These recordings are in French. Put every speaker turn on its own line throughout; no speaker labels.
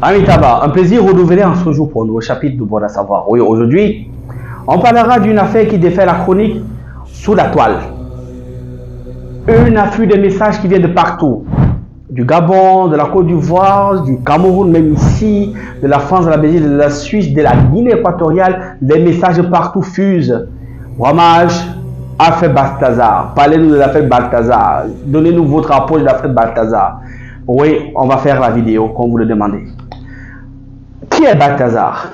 Amitaba, un plaisir renouvelé en ce jour pour un nouveau chapitre de Bon à savoir. Oui, aujourd'hui, on parlera d'une affaire qui défait la chronique sous la toile. Un afflux de messages qui viennent de partout. Du Gabon, de la Côte d'Ivoire, du Cameroun, même ici, de la France, de la Belgique, de la Suisse, de la Guinée équatoriale. Les messages partout fusent. Ramage, affaire Balthazar. Parlez-nous de l'affaire Balthazar. Donnez-nous votre approche de l'affaire Balthazar. Oui, on va faire la vidéo comme vous le demandez. Qui est Balthazar?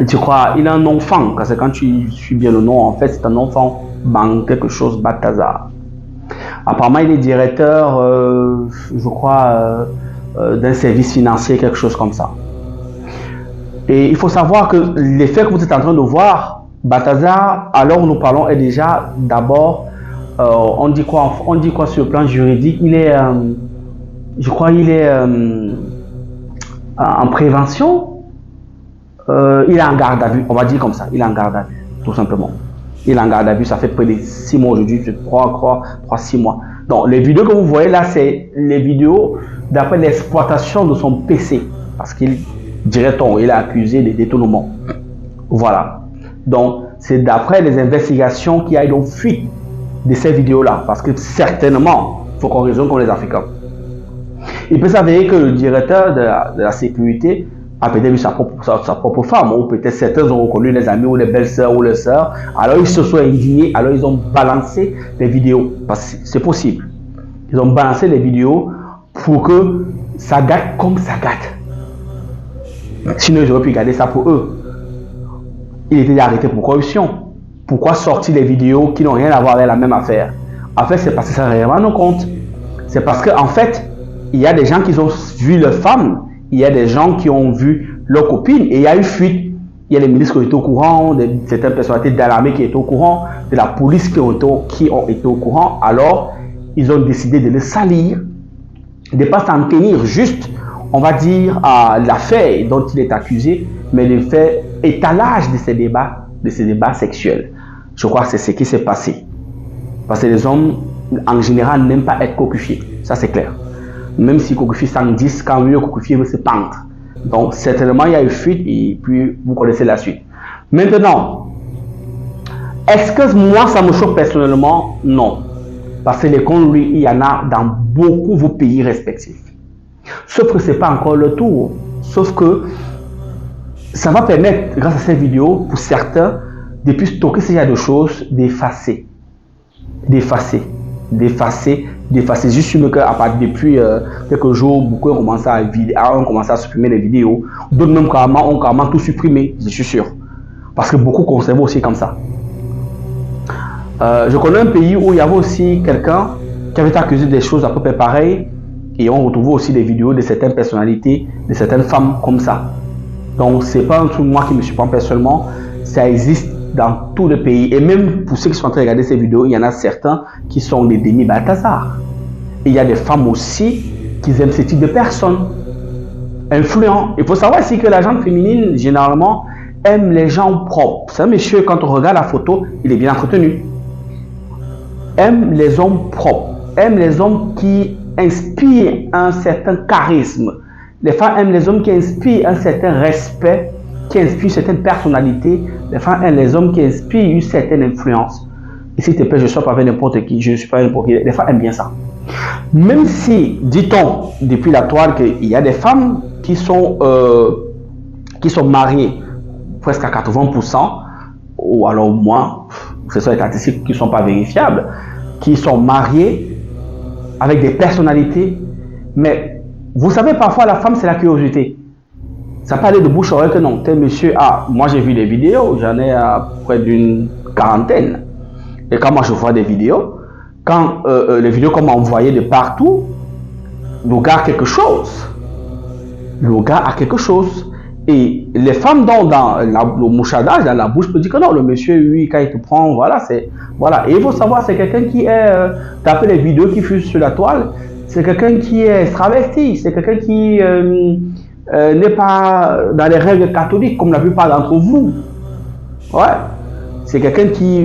Tu crois, il a un enfant, parce que quand tu suis bien le nom, en fait, c'est un enfant, quelque chose, Balthazar. Apparemment, il est directeur, je crois, d'un service financier, quelque chose comme ça. Et il faut savoir que l'effet que vous êtes en train de voir, Balthazar, alors nous parlons, est déjà d'abord, on dit quoi sur le plan juridique? Il est, je crois, il est en prévention. Il est en garde à vue, on va dire comme ça, il est en garde à vue, tout simplement. Il est en garde à vue, ça fait près de 6 mois aujourd'hui, 3-6 mois. Donc, les vidéos que vous voyez là, c'est les vidéos d'après l'exploitation de son PC. Parce qu'il, dirait-on, il est accusé de détournement. Voilà. Donc, c'est d'après les investigations qu'il y a donc fuite de ces vidéos-là. Parce que certainement, il faut qu'on raisonne comme les Africains. Il peut s'avérer que le directeur de la sécurité a peut-être vu sa propre femme, ou peut-être certains ont reconnu les amis ou les belles-sœurs ou les sœurs, alors ils se sont indignés, alors ils ont balancé les vidéos, parce que c'est possible. Ils ont balancé les vidéos pour que ça gâte comme ça gâte. Sinon, ils auraient pu garder ça pour eux. Il était arrêté pour corruption. Pourquoi sortir les vidéos qui n'ont rien à voir avec la même affaire? En fait, c'est parce que ça réellement nos comptes. C'est parce qu'en fait, il y a des gens qui ont vu leurs femmes, il y a des gens qui ont vu leurs copines et il y a eu fuite. Il y a les ministres qui étaient au courant, certaines personnalités de l'armée qui étaient au courant, de la police qui ont été au courant. Alors, ils ont décidé de le salir, de ne pas s'en tenir juste, on va dire, à l'affaire dont il est accusé, mais de faire étalage de ces débats sexuels. Je crois que c'est ce qui s'est passé. Parce que les hommes, en général, n'aiment pas être cocufiés. Ça, c'est clair. Même si Kokufi 110, quand mieux Kokufi veut se pendre. Donc, certainement, il y a eu fuite et puis vous connaissez la suite. Maintenant, est-ce que moi, ça me choque personnellement? Non. Parce que les conneries, il y en a dans beaucoup de vos pays respectifs. Sauf que ce n'est pas encore le tour. Sauf que ça va permettre, grâce à cette vidéo, pour certains, de plus stocker ce genre de choses, d'effacer. Je suis sûr qu'à partir depuis quelques jours, beaucoup ont commencé à supprimer les vidéos. D'autres même ont carrément tout supprimé, je suis sûr. Parce que beaucoup conservent aussi comme ça. Je connais un pays où il y avait aussi quelqu'un qui avait été accusé des choses à peu près pareilles. Et on retrouve aussi des vidéos de certaines personnalités, de certaines femmes comme ça. Donc, ce n'est pas un truc moi qui me surprend personnellement. Ça existe dans tout le pays. Et même pour ceux qui sont en train de regarder ces vidéos, il y en a certains qui sont des demi-Balthazar. Et il y a des femmes aussi qui aiment ce type de personnes. Influents. Il faut savoir aussi que la gente féminine, généralement, aime les gens propres. C'est un monsieur, quand on regarde la photo, il est bien entretenu. Aime les hommes propres. Aime les hommes qui inspirent un certain charisme. Les femmes aiment les hommes qui inspirent un certain respect, qui inspirent une certaine personnalité. Les femmes aiment les hommes qui inspirent une certaine influence. Et s'il te plaît, je ne suis pas avec n'importe qui, je ne suis pas n'importe qui. Les femmes aiment bien ça. Même si, dit-on, depuis la toile, qu'il y a des femmes qui sont mariées presque à 80%, ou alors moins, ce sont des statistiques qui ne sont pas vérifiables, qui sont mariées avec des personnalités, mais vous savez, parfois la femme c'est la curiosité. Ça peut aller de bouche à oreille que non, tel monsieur, moi j'ai vu des vidéos, j'en ai près d'une quarantaine. Et quand moi je vois des vidéos, quand les vidéos qu'on m'a envoyées de partout, le gars a quelque chose. Le gars a quelque chose. Et les femmes dans le mouchardage, dans la bouche, peut dire que non, le monsieur, lui, quand il te prend, voilà, c'est. Voilà. Et il faut savoir, c'est quelqu'un qui est. D'après les vidéos qui fusent sur la toile, c'est quelqu'un qui est travesti, c'est quelqu'un qui n'est pas dans les règles catholiques, comme la plupart d'entre vous. Ouais. C'est quelqu'un qui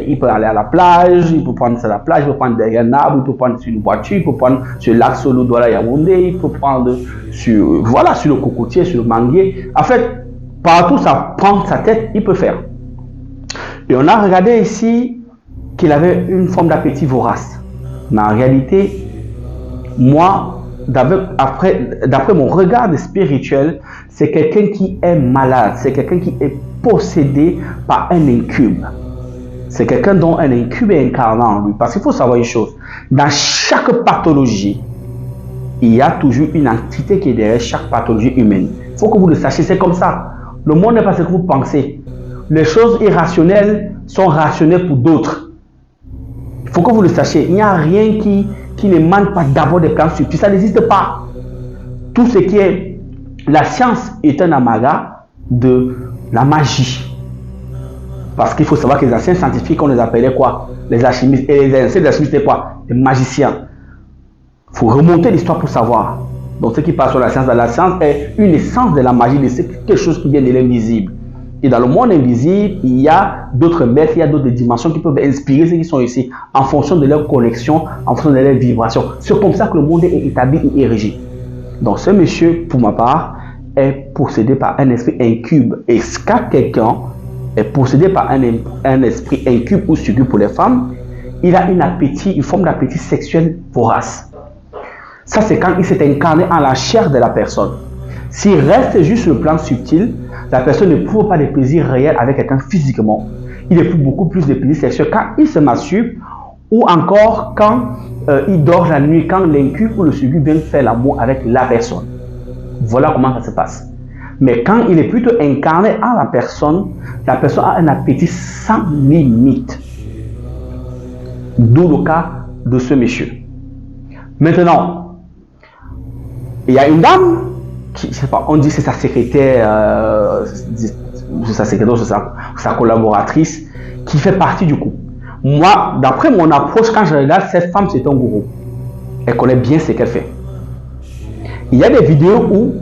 il peut aller à la plage, il peut prendre sur la plage, il peut prendre derrière un arbre, il peut prendre sur une voiture, il peut prendre sur le lac Solo Douala Yaoundé, il peut prendre sur, voilà, sur le cocotier, sur le manguier. En fait, partout ça prend sa tête, il peut faire. Et on a regardé ici qu'il avait une forme d'appétit vorace. Mais en réalité, moi, d'après mon regard spirituel, c'est quelqu'un qui est malade, c'est quelqu'un qui est possédé par un incube. C'est quelqu'un dont un incube est incarné en lui. Parce qu'il faut savoir une chose, dans chaque pathologie, il y a toujours une entité qui est derrière chaque pathologie humaine. Il faut que vous le sachiez, c'est comme ça. Le monde n'est pas ce que vous pensez. Les choses irrationnelles sont rationnelles pour d'autres. Il faut que vous le sachiez. Il n'y a rien qui ne manque pas d'abord des plans subtils. Ça n'existe pas. Tout ce qui est... La science est un amalgame de la magie. Parce qu'il faut savoir que les anciens scientifiques, on les appelait quoi? Les alchimistes. Et les anciens alchimistes, c'était quoi? Les magiciens. Il faut remonter l'histoire pour savoir. Donc ce qui passe sur la science est une essence de la magie, de quelque chose qui vient de l'invisible. Et dans le monde invisible, il y a d'autres maîtres, il y a d'autres dimensions qui peuvent inspirer ceux qui sont ici en fonction de leur connexion, en fonction de leur vibration. C'est comme ça que le monde est établi et érigé. Donc ce monsieur, pour ma part, est possédé par un esprit incube. Et quand quelqu'un est possédé par un esprit incube ou succube pour les femmes, il a une forme d'appétit sexuel vorace. Ça, c'est quand il s'est incarné en la chair de la personne. S'il reste juste sur le plan subtil, la personne ne trouve pas de plaisir réel avec quelqu'un physiquement. Il éprouve beaucoup plus de plaisir sexuel quand il se masturbe ou encore quand il dort la nuit, quand l'incube ou le succube vient faire l'amour avec la personne. Voilà comment ça se passe. Mais quand il est plutôt incarné en la personne a un appétit sans limite. D'où le cas de ce monsieur. Maintenant, il y a une dame qui, je sais pas, on dit c'est sa secrétaire, sa collaboratrice, qui fait partie du couple. Moi, d'après mon approche, quand je regarde cette femme, c'est un gourou. Elle connaît bien ce qu'elle fait. Il y a des vidéos où,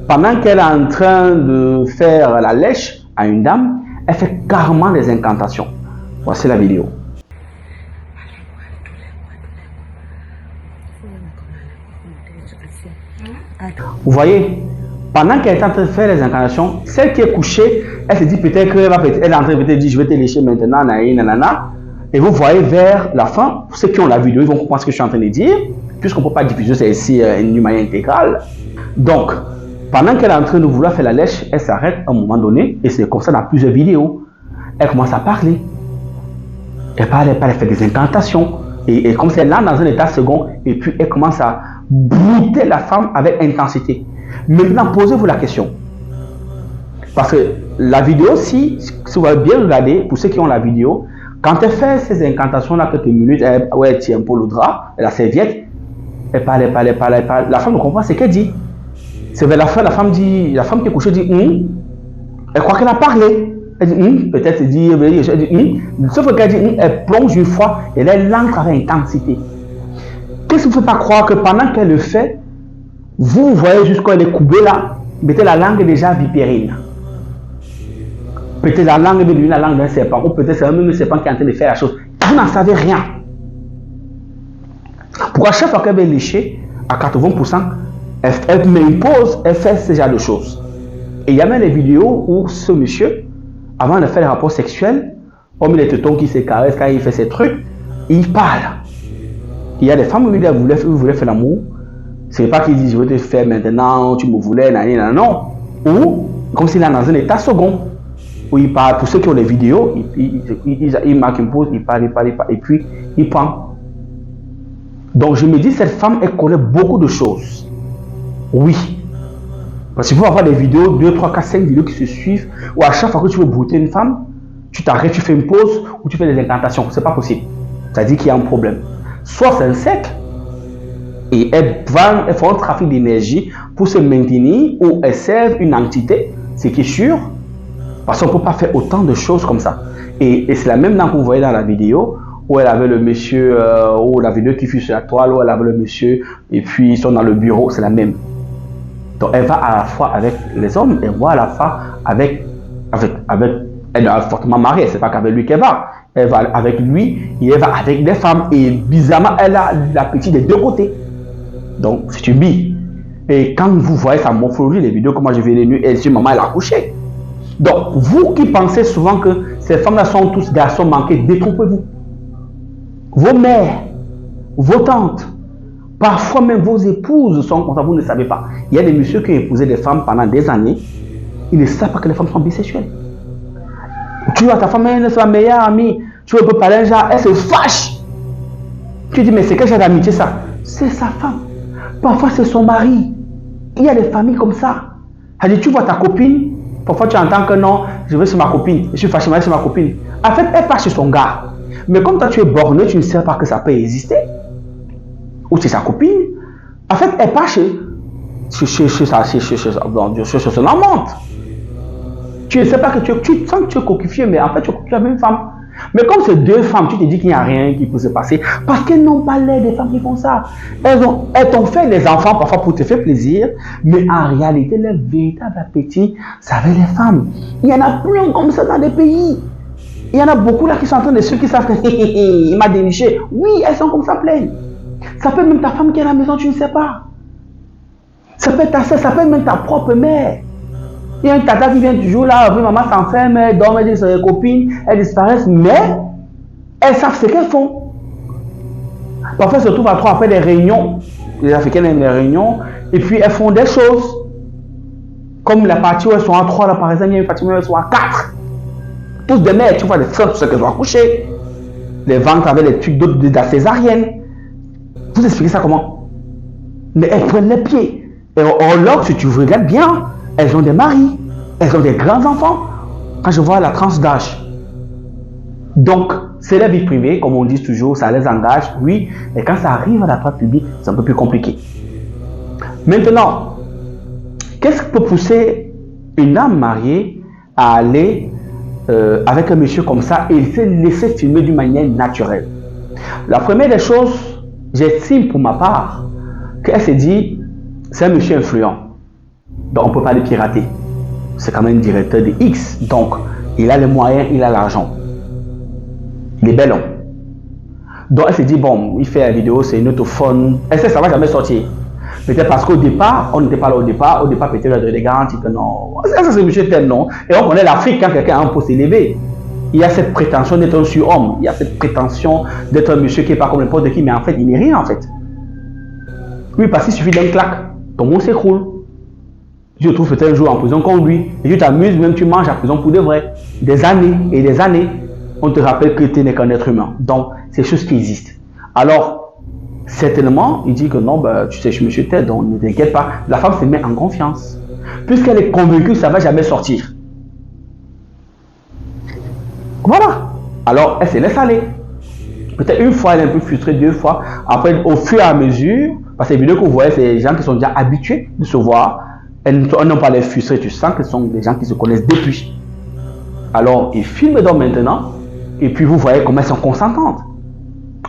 pendant qu'elle est en train de faire la lèche à une dame, elle fait carrément des incantations. Voici la vidéo. Vous voyez, pendant qu'elle est en train de faire les incarnations, celle qui est couchée, elle se dit peut-être qu'elle est en train de dire je vais te lécher maintenant, nanana. Et vous voyez vers la fin, pour ceux qui ont la vidéo, ils vont comprendre ce que je suis en train de dire, puisqu'on ne peut pas diffuser celle-ci d'une manière intégrale. Donc, pendant qu'elle est en train de vouloir faire la lèche, elle s'arrête à un moment donné, et c'est comme ça dans plusieurs vidéos. Elle commence à parler. Elle parle, elle fait des incantations. Et comme c'est là dans un état second, et puis elle commence à brouter la femme avec intensité. Maintenant, posez-vous la question. Parce que la vidéo, si vous avez bien regardé, pour ceux qui ont la vidéo, quand elle fait ces incantations-là, quelques minutes, elle tient un peu le drap, la serviette, elle parle. La femme ne comprend pas ce qu'elle dit. C'est vers la fin, la femme qui est couchée dit elle croit qu'elle a parlé. Elle dit peut-être elle dit sauf qu'elle dit elle plonge une fois et là elle entre avec intensité. Qu'est-ce qui ne fait pas croire que pendant qu'elle le fait, vous voyez jusqu'à elle est coupée là, mettez la langue déjà vipérine. Peut-être la langue de la langue d'un serpent, ou peut-être c'est même le serpent qui est en train de faire la chose. Vous n'en savez rien. Pourquoi chaque fois qu'elle va lécher, à 80%, elle m'impose, elle fait ce genre de choses. Et il y a même des vidéos où ce monsieur, avant de faire les rapports sexuels, comme les tétons qui se caressent quand il fait ses trucs, il parle. Il y a des femmes où il voulait faire l'amour. Ce n'est pas qu'il dit je vais te faire maintenant, tu me voulais, non. Ou comme s'il est dans un état second. Où il parle, pour ceux qui ont les vidéos, il marque une pause, il parle, et puis il prend. Donc je me dis, cette femme, elle connaît beaucoup de choses. Oui. Parce qu'il faut avoir des vidéos, 2, 3, 4, 5 vidéos qui se suivent, où à chaque fois que tu veux brouter une femme, tu t'arrêtes, tu fais une pause, ou tu fais des incantations. C'est pas possible. Ça dit qu'il y a un problème. Soit c'est un sec, et elles font un trafic d'énergie pour se maintenir, ou elles servent une entité, ce qui est sûr. Parce qu'on ne peut pas faire autant de choses comme ça. Et c'est la même dame que vous voyez dans la vidéo, où elle avait le monsieur, ou la vidéo qui fut sur la toile, où elle avait le monsieur, et puis ils sont dans le bureau, c'est la même. Donc elle va à la fois avec les hommes, et voit à la fois avec Elle est fortement mariée, c'est pas qu'avec lui qu'elle va. Elle va avec lui et elle va avec des femmes. Et bizarrement, elle a l'appétit des deux côtés. Donc, c'est une bille. Et quand vous voyez sa morphologie, les vidéos que moi je vais les nuits, elle dit maman, elle a couché. Donc, vous qui pensez souvent que ces femmes-là sont tous garçons manqués, détrompez-vous. Vos mères, vos tantes, parfois même vos épouses sont comme ça, vous ne savez pas. Il y a des messieurs qui ont épousé des femmes pendant des années, ils ne savent pas que les femmes sont bisexuelles. Tu vois, ta femme est sa meilleure amie, tu peux parler un genre, elle se fâche. Tu dis, mais c'est quel genre d'amitié ça? C'est sa femme. Parfois, c'est son mari. Il y a des familles comme ça. Elle dit, tu vois ta copine, parfois tu entends que non, je vais chez ma copine, je suis fâché, mais chez ma copine. En fait, elle part chez son gars. Mais comme toi tu es borné, tu ne sais pas que ça peut exister. Ou c'est sa copine. En fait, elle part chez son amante. Tu ne sais pas que tu sens que tu es coquifié, mais en fait tu es coquifié avec une femme. Mais comme c'est deux femmes, tu te dis qu'il n'y a rien qui peut se passer. Parce qu'elles n'ont pas l'air des femmes qui font ça. Elles t'ont fait les enfants parfois pour te faire plaisir, mais en réalité, leur véritable appétit, ça avec les femmes. Il y en a plein comme ça dans des pays. Il y en a beaucoup là qui sont en train de ceux qui savent que il m'a déniché. Oui, elles sont comme ça pleines. Ça peut être même ta femme qui est à la maison, tu ne sais pas. Ça peut être ta soeur, ça peut être même ta propre mère. Il y a un tata qui vient toujours là, oui, maman s'enferme, elle dort, elle dit ses copines, elles disparaissent, mais elles savent ce qu'elles font. Parfois, elles se retrouvent à trois, après des réunions. Les Africaines aiment les réunions, et puis elles font des choses. Comme la partie où elles sont à trois, là, par exemple, il y a une partie où elles sont à quatre. Tous des mères, tu vois, les femmes, tout ce qu'elles ont accouché. Les ventres avec les trucs de la césarienne. Vous expliquez ça comment? Mais elles prennent les pieds. Et alors, si tu regardes bien, elles ont des maris, elles ont des grands-enfants. Quand je vois la tranche d'âge. Donc, c'est la vie privée, comme on dit toujours, ça les engage, oui. Et quand ça arrive à la toile publique, c'est un peu plus compliqué. Maintenant, qu'est-ce qui peut pousser une âme mariée à aller avec un monsieur comme ça et se laisser filmer d'une manière naturelle? La première des choses, j'estime pour ma part, qu'elle s'est dit, c'est un monsieur influent. Donc, on ne peut pas le pirater. C'est quand même directeur de X. Donc, il a les moyens, il a l'argent. Il est bel homme. Donc, elle s'est dit, bon, il fait la vidéo, c'est une autophone. Elle sait que ça ne va jamais sortir. Peut-être parce qu'au départ, on n'était pas là au départ. Au départ, peut-être il y a des garanties que non. Ça, c'est monsieur tel, non. Et on connaît l'Afrique quand quelqu'un a un poste élevé. Il y a cette prétention d'être un surhomme. Il y a cette prétention d'être un monsieur qui n'est pas comme n'importe qui, mais en fait, il n'est rien, en fait. Oui, parce qu'il suffit d'un claque. Ton monde s'écroule. Tu te trouves peut-être un jour en prison comme lui. Et tu t'amuses, même tu manges en prison pour de vrai. Des années et des années. On te rappelle que tu n'es qu'un être humain. Donc, c'est des choses qui existent. Alors, certainement, il dit que non, bah, tu sais, je me suis tête, donc ne t'inquiète pas. La femme se met en confiance. Puisqu'elle est convaincue que ça ne va jamais sortir. Voilà. Alors, elle se laisse aller. Peut-être une fois, elle est un peu frustrée, deux fois. Après, au fur et à mesure, parce que les vidéos que vous voyez, c'est des gens qui sont déjà habitués de se voir. Elles n'ont pas les frustrés, tu sens que ce sont des gens qui se connaissent depuis. Alors, ils filment donc maintenant, et puis vous voyez comment elles sont consentantes.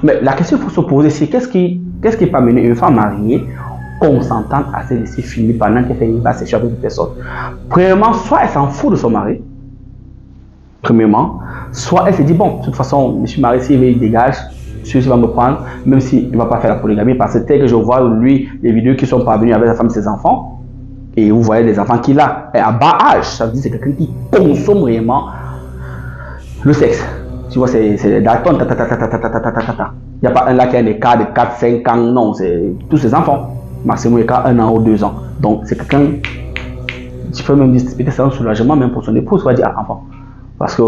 Mais la question qu'il faut se poser, c'est qu'est-ce qui peut amener une femme mariée consentante à se laisser filmer pendant qu'elle fait une basse sexuelle avec une personne? Premièrement, soit elle s'en fout de son mari, premièrement, soit elle se dit, bon, de toute façon, je suis marié, s'il il dégage, celui-ci va me prendre, même s'il ne va pas faire la polygamie, parce que tel que je vois, lui, les vidéos qui sont parvenues avec sa femme et ses enfants, et vous voyez les enfants qu'il a, et à bas âge, ça veut dire que c'est quelqu'un qui consomme réellement le sexe. Tu vois, c'est Dalton, il n'y a pas un là qui a un écart de 4, 5 ans, non, c'est tous ses enfants. Maximum écart 1 an ou 2 ans. Donc, c'est quelqu'un, tu peux même discuter, c'est un soulagement, même pour son épouse, va dire, enfant. Parce que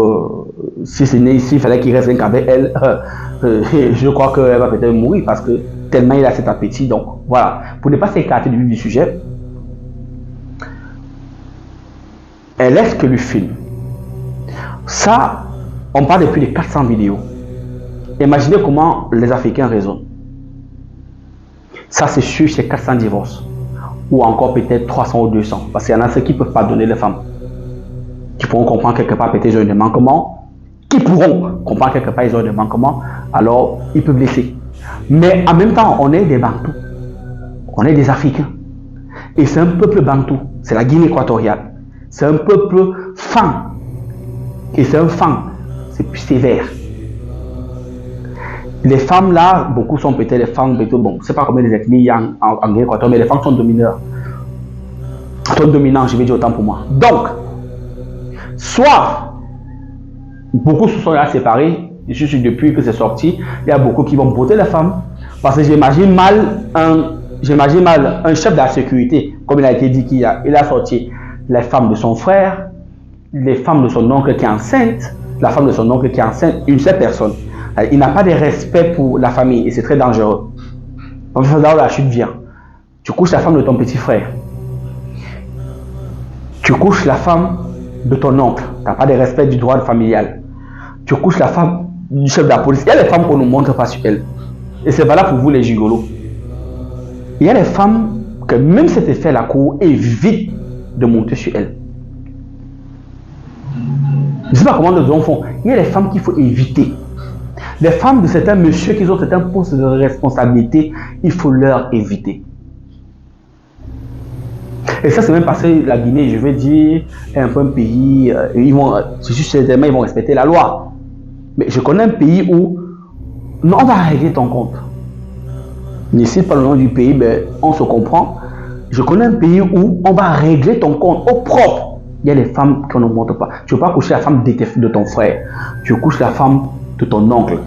si c'est né ici, il fallait qu'il reste rien qu'avec elle, je crois qu'elle va peut-être mourir parce que tellement il a cet appétit. Donc, voilà, pour ne pas s'écarter du sujet, elle laisse que lui filme. Ça, on parle depuis les 400 vidéos. Imaginez comment les Africains raisonnent. Ça, c'est sûr, c'est 400 divorces. Ou encore peut-être 300 ou 200. Parce qu'il y en a ceux qui ne peuvent pas donner les femmes. Qui pourront comprendre quelque part, peut-être ils ont des manquements. Qui pourront comprendre quelque part, ils ont des manquements. Alors, ils peuvent laisser. Mais en même temps, on est des Bantous. On est des Africains. Et c'est un peuple Bantou. C'est la Guinée équatoriale. C'est un peuple fin. Et c'est un fan, c'est plus sévère. Les femmes là, beaucoup sont peut-être les femmes, bon, je ne sais pas combien les ethnies il y a en Guinée équatoriale, mais les femmes sont domineurs. Sont dominants, je vais dire autant pour moi. Donc, soit, beaucoup se sont là séparés, je suis depuis que c'est sorti, il y a beaucoup qui vont voter les femmes. Parce que j'imagine mal un chef de la sécurité, comme il a été dit il a sorti les femmes de son frère, les femmes de son oncle qui est enceinte, la femme de son oncle qui est enceinte, une seule personne. Il n'a pas de respect pour la famille et c'est très dangereux. Donc, c'est là où la chute vient. Tu couches la femme de ton petit frère. Tu couches la femme de ton oncle. Tu n'as pas de respect du droit familial. Tu couches la femme du chef de la police. Il y a les femmes qu'on ne montre pas sur elles. Et c'est valable pour vous les gigolos. Il y a les femmes que même cet effet la cour évite de monter sur elles. Je ne sais pas comment les hommes font. Il y a les femmes qu'il faut éviter. Les femmes de certains messieurs qui ont certains postes de responsabilité, il faut leur éviter. Et ça, c'est même parce que la Guinée, je veux dire, est un peu un pays, ils vont respecter la loi. Mais je connais un pays où, non, on va régler ton compte. Je ne cite pas le nom du pays, mais on se comprend. Je connais un pays où on va régler ton compte au propre. Il y a des femmes qu'on ne montre pas. Tu ne veux pas coucher la femme de ton frère. Tu couches la femme de ton oncle.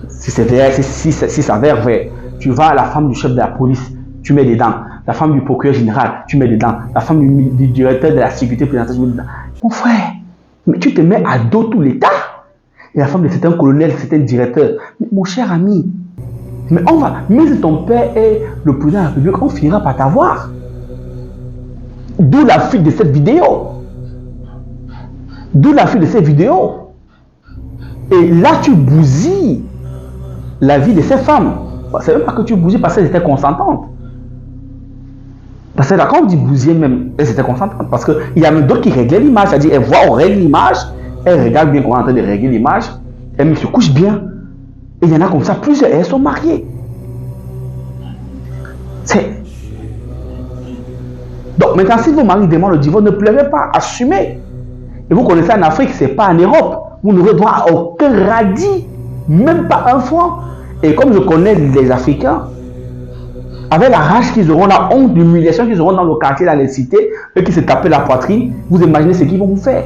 Si c'est vrai, si ça s'avère vrai, tu vas à la femme du chef de la police, tu mets dedans. La femme du procureur général, tu mets dedans. La femme du directeur de la sécurité présidentielle, tu mets dedans. Mon frère, mais tu te mets à dos tout l'État. Et la femme de certains colonels, certains directeurs. Mais mon cher ami, mais on va, même si ton père est le président de la République, on finira par t'avoir. D'où la fuite de cette vidéo. D'où la fuite de cette vidéo. Et là, tu bousilles la vie de ces femmes. C'est même pas que tu bousilles parce qu'elles étaient consentantes. Parce que là, quand on dit bousiller même, elles étaient consentantes. Parce qu'il y a même d'autres qui réglaient l'image. C'est-à-dire, elles voient, on règle l'image. Elles regardent bien qu'on est en train de régler l'image. Elles se couchent bien. Et il y en a comme ça, plusieurs. Et elles sont mariées. Donc, maintenant, si vos maris demandent le divorce, ne pleurez pas. Assumez. Et vous connaissez en Afrique, ce n'est pas en Europe. Vous n'aurez droit à aucun radis. Même pas un franc. Et comme je connais les Africains, avec la rage qu'ils auront, la honte, l'humiliation qu'ils auront dans le quartier, dans les cités, eux qui se tapent la poitrine, vous imaginez ce qu'ils vont vous faire.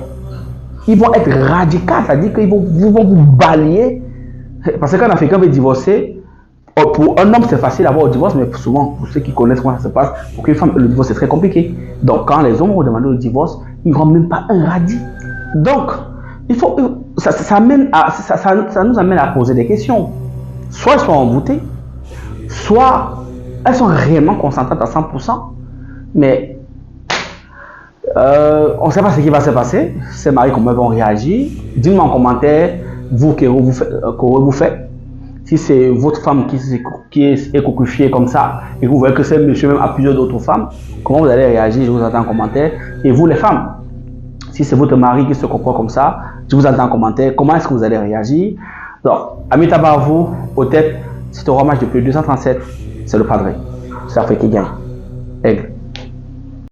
Ils vont être radicaux, c'est-à-dire qu'ils vont vous balayer. Parce qu'un Africain veut divorcer, pour un homme c'est facile d'avoir le divorce, mais souvent, pour ceux qui connaissent comment ça se passe, pour qu'une femme, le divorce c'est très compliqué. Donc quand les hommes vont demander le divorce, ils n'auront même pas un radis. Donc, il faut, ça nous amène à poser des questions. Soit elles sont envoûtées, soit elles sont réellement consentantes à 100%, mais on ne sait pas ce qui va se passer. Ces maris, comment vont réagir. Dites-moi en commentaire, vous, que vous faites. Si c'est votre femme qui est cocufiée comme ça, et vous voyez que c'est monsieur même a plusieurs d'autres femmes, comment vous allez réagir? Je vous attends en commentaire. Et vous les femmes, si c'est votre mari qui se comporte comme ça, je vous attends en commentaire. Comment est-ce que vous allez réagir? Donc, Ami Tabarou, au tête, c'est au match depuis 237, c'est le padré. C'est l'Afrique qui gagne. Aigle.